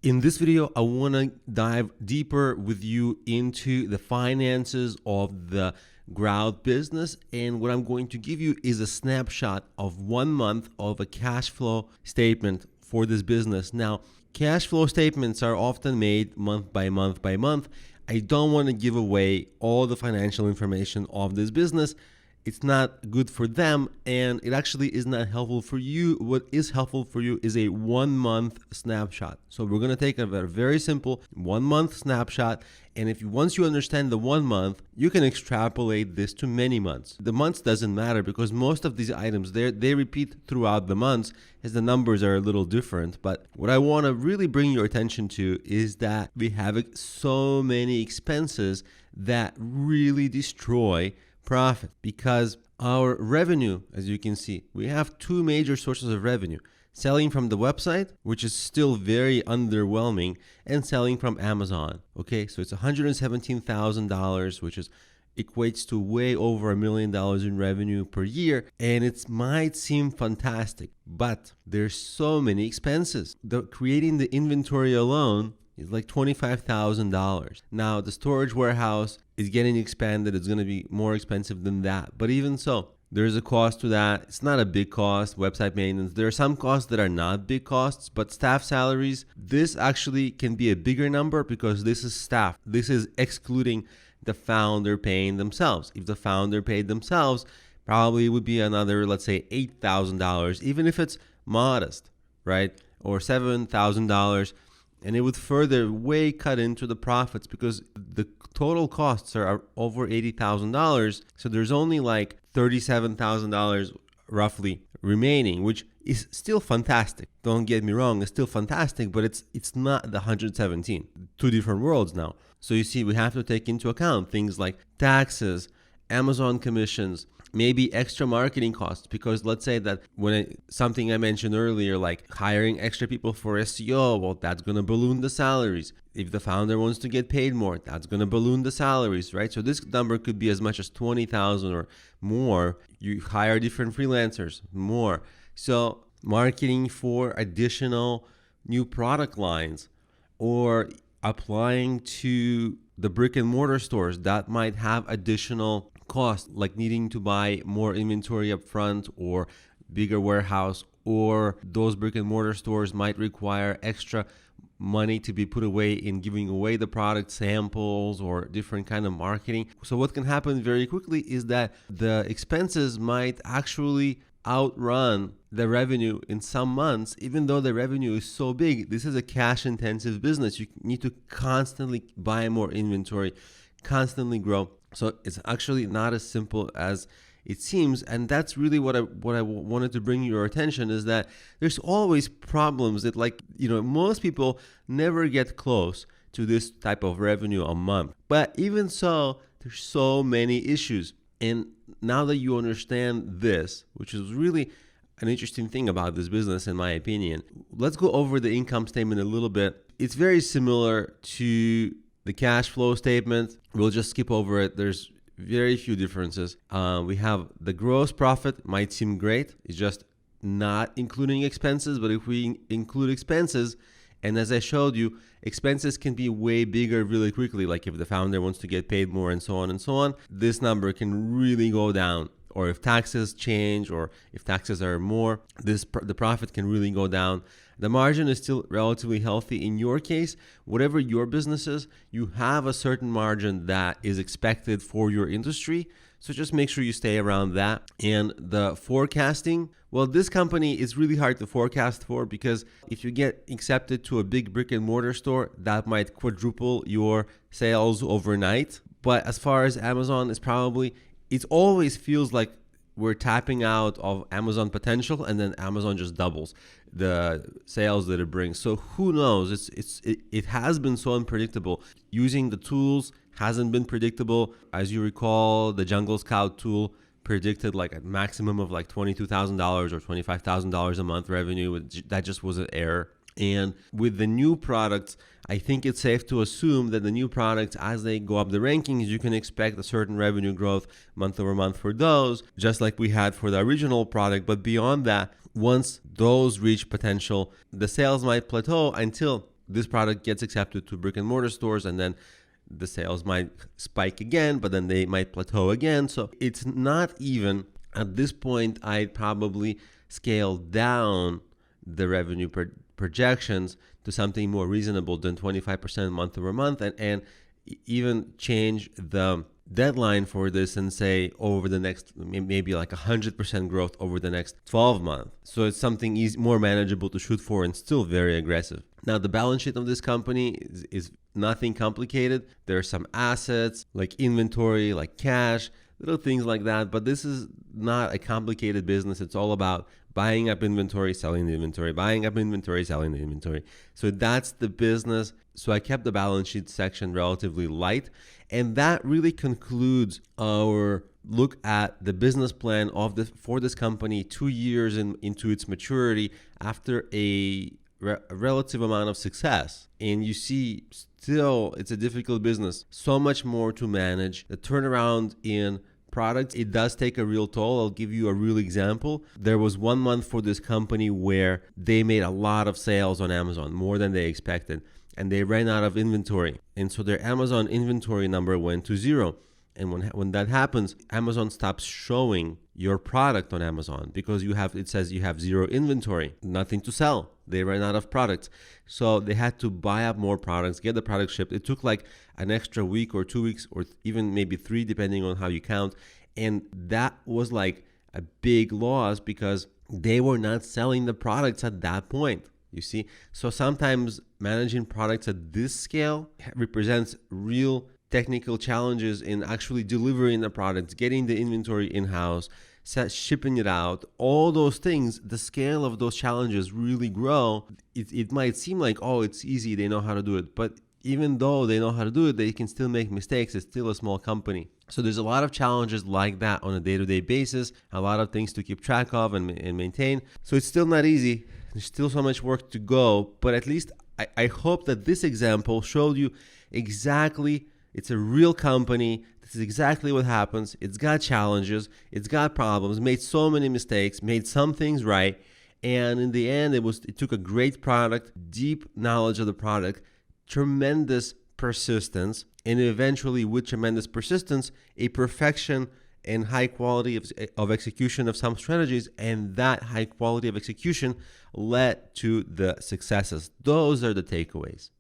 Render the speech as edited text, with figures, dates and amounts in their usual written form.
In this video, I want to dive deeper with you into the finances of the Grout business. And what I'm going to give you is a snapshot of 1 month of a cash flow statement for this business. Now, cash flow statements are often made month by month by month. I don't want to give away all the financial information of this business. It's not good for them, and it actually is not helpful for you. What is helpful for you is a 1 month snapshot. So we're going to take a very simple 1 month snapshot, and once you understand the 1 month, you can extrapolate this to many months. The months doesn't matter because most of these items they repeat throughout the months as the numbers are a little different. But what I want to really bring your attention to is that we have so many expenses that really destroy profit, because our revenue, as you can see, we have two major sources of revenue: selling from the website, which is still very underwhelming, and selling from Amazon. Okay, so it's $117,000, which equates to way over $1 million in revenue per year, and it might seem fantastic, but there's so many expenses. Creating the inventory alone is like $25,000. Now, the storage warehouse is getting expanded. It's going to be more expensive than that. But even so, there's a cost to that. It's not a big cost. Website maintenance. There are some costs that are not big costs, but staff salaries, this actually can be a bigger number because this is staff. This is excluding the founder paying themselves. If the founder paid themselves, probably it would be another, let's say, $8,000, even if it's modest, right? Or $7,000. And it would further way cut into the profits because the total costs are over $80,000. So there's only like $37,000 roughly remaining, which is still fantastic. Don't get me wrong, it's still fantastic, but it's not the 117. Two different worlds now. So you see, we have to take into account things like taxes, Amazon commissions, maybe extra marketing costs, because let's say that something I mentioned earlier, like hiring extra people for SEO, well, that's going to balloon the salaries. If the founder wants to get paid more, that's going to balloon the salaries, right? So this number could be as much as 20,000 or more. You hire different freelancers, more. So marketing for additional new product lines, or applying to the brick and mortar stores that might have additional cost, like needing to buy more inventory up front or bigger warehouse, or those brick and mortar stores might require extra money to be put away in giving away the product samples or different kind of marketing. So what can happen very quickly is that the expenses might actually outrun the revenue in some months, even though the revenue is so big. This is a cash intensive business. You need to constantly buy more inventory, constantly grow. So it's actually not as simple as it seems, and that's really what I wanted to bring your attention, is that there's always problems that, most people never get close to this type of revenue a month. But even so, there's so many issues. And now that you understand this, which is really an interesting thing about this business in my opinion, let's go over the income statement a little bit. It's very similar to the cash flow statement. We'll just skip over it. There's very few differences. We have the gross profit. Might seem great. It's just not including expenses. But if we include expenses, and as I showed you, expenses can be way bigger really quickly. Like if the founder wants to get paid more and so on, this number can really go down. Or if taxes change, or if taxes are more, the profit can really go down. The margin is still relatively healthy. In your case, whatever your business is, you have a certain margin that is expected for your industry. So just make sure you stay around that. And the forecasting, well, this company is really hard to forecast for, because if you get accepted to a big brick and mortar store, that might quadruple your sales overnight. But as far as Amazon is it always feels like we're tapping out of Amazon potential, and then Amazon just doubles the sales that it brings. So who knows? It has been so unpredictable. Using the tools hasn't been predictable. As you recall, the Jungle Scout tool predicted like a maximum of like $22,000 or $25,000 a month revenue. That just was an error. And with the new products, I think it's safe to assume that the new products, as they go up the rankings, you can expect a certain revenue growth month over month for those, just like we had for the original product. But beyond that, once those reach potential, the sales might plateau until this product gets accepted to brick and mortar stores, and then the sales might spike again, but then they might plateau again. So it's not even at this point. I'd probably scale down the revenue projections to something more reasonable than 25% month over month, and even change the deadline for this and say over the next maybe like 100% growth over the next 12 months. So it's something easy, more manageable to shoot for, and still very aggressive. Now, the balance sheet of this company is nothing complicated. There are some assets like inventory, like cash, little things like that, but this is not a complicated business. It's all about buying up inventory, selling the inventory, buying up inventory, selling the inventory. So that's the business. So I kept the balance sheet section relatively light. And that really concludes our look at the business plan for this company 2 years into its maturity after a relative amount of success. And you see, still, it's a difficult business. So much more to manage. The turnaround in products, it does take a real toll. I'll give you a real example. There was 1 month for this company where they made a lot of sales on Amazon, more than they expected, and they ran out of inventory. And so their Amazon inventory number went to 0. And when that happens, Amazon stops showing your product on Amazon because it says you have 0 inventory, nothing to sell. They ran out of products. So they had to buy up more products, get the product shipped. It took like an extra week or 2 weeks or even maybe 3, depending on how you count. And that was like a big loss because they were not selling the products at that point. You see? So sometimes managing products at this scale represents real technical challenges in actually delivering the products, getting the inventory in-house, shipping it out, all those things. The scale of those challenges really grow. It might seem like, oh, it's easy, they know how to do it. But even though they know how to do it, they can still make mistakes. It's still a small company. So there's a lot of challenges like that on a day-to-day basis, a lot of things to keep track of and maintain. So it's still not easy. There's still so much work to go. But at least I hope that this example showed you exactly. It's a real company. This is exactly what happens. It's got challenges. It's got problems. Made so many mistakes. Made some things right. And in the end, it took a great product, deep knowledge of the product, tremendous persistence, and eventually, with tremendous persistence, a perfection and high quality of execution of some strategies. And that high quality of execution led to the successes. Those are the takeaways.